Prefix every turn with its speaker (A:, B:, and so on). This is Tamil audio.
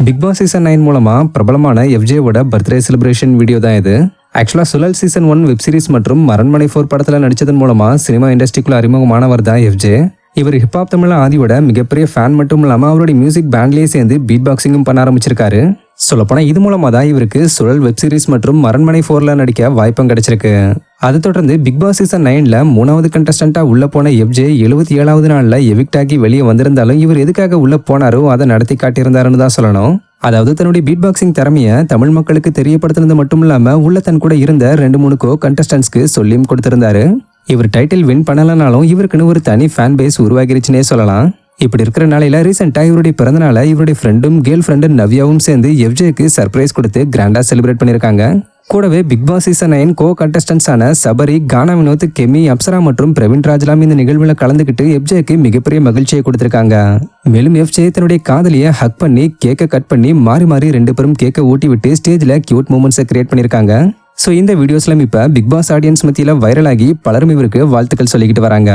A: பிக் பாஸ் சீசன் 9 மூலமா பிரபலமான எஃப்ஜேவோட பர்த்டே செலிப்ரேஷன் வீடியோ தான் இது. ஆக்சுவலா சுழல் சீசன் 1 வெப் சீரிஸ் மற்றும் அரண்மனை 4 படத்துல நடிச்சதன் மூலமா சினிமா இண்டஸ்ட்ரிக்குள்ள அறிமுகமானவர் தான் எஃப்ஜே. இவர் ஹிப்ஹாப் தமிழ் ஆதியோட மிகப்பெரிய ஃபேன் மட்டும் இல்லாம அவருடைய மியூசிக் பேண்ட்லயே சேர்ந்து பீட் பாக்ஸிங்கும் பண்ண ஆரம்பிச்சிருக்காரு. சொல்லப்போனா இது மூலமா தான் இவருக்கு சுழல் வெப் சீரிஸ் மற்றும் அரண்மனை 4ல நடிக்க வாய்ப்பும் கிடைச்சிருக்கு. அதை தொடர்ந்து பிக் பாஸ் சீசன் 9ல 3வது கண்டஸ்டன்டா உள்ள போன எஃப்ஜே 77வது நாள்ல எவிக்ட் ஆகி வெளியே வந்திருந்தாலும் இவர் எதுக்காக உள்ள போனாரோ அதை நடத்தி காட்டியிருந்தாருன்னு தான் சொல்லணும். அதாவது தன்னுடைய பீட் பாக்ஸிங் திறமையை தமிழ் மக்களுக்கு தெரியப்படுத்தினது மட்டும் இல்லாம உள்ள தன் கூட இருந்த 2-3 கண்டஸ்டன்ஸ்க்கு சொல்லியும் கொடுத்திருந்தாரு. இவர் டைட்டில் வின் பண்ணலனாலும் இவருக்குன்னு ஒரு தனி ஃபேன் பேஸ் உருவாகிருச்சுனே சொல்லலாம். இப்படி இருக்கிற நாளையில ரீசெண்டா இவருடைய பிறந்தநாளை இவருடைய ஃப்ரெண்டும் கேர்ள் ஃப்ரெண்டு நவ்யாவும் சேர்ந்து எஃப்ஜேக்கு சர்ப்ரைஸ் கொடுத்து கிராண்டா செலிப்ரேட் பண்ணிருக்காங்க. கூடவே பிக் பாஸ் சீசன் 9 கோ கண்டஸ்டன்ஸான சபரி, கானா வினோத், கெமி, அப்சரா மற்றும் பிரவீன் ராஜ்லாம் இந்த நிகழ்வுல கலந்துக்கிட்டு எஃப்ஜேக்கு மிகப்பெரிய மகிழ்ச்சியை கொடுத்திருக்காங்க. மேலும் எஃப்ஜே தன்னுடைய காதலியை ஹக் பண்ணி கேக்க கட் பண்ணி மாறி மாறி 2 பேரும் கேக்க ஊட்டி விட்டு ஸ்டேஜ்ல கியூட் மூமெண்ட்ஸை கிரியேட் பண்ணிருக்காங்க. ஸோ இந்த வீடியோஸ்லாம் இப்ப பிக் பாஸ் ஆடியன்ஸ் மத்தியில வைரல் ஆகி பலரும் இவருக்கு வாழ்த்துக்கள் சொல்லிக்கிட்டு வராங்க.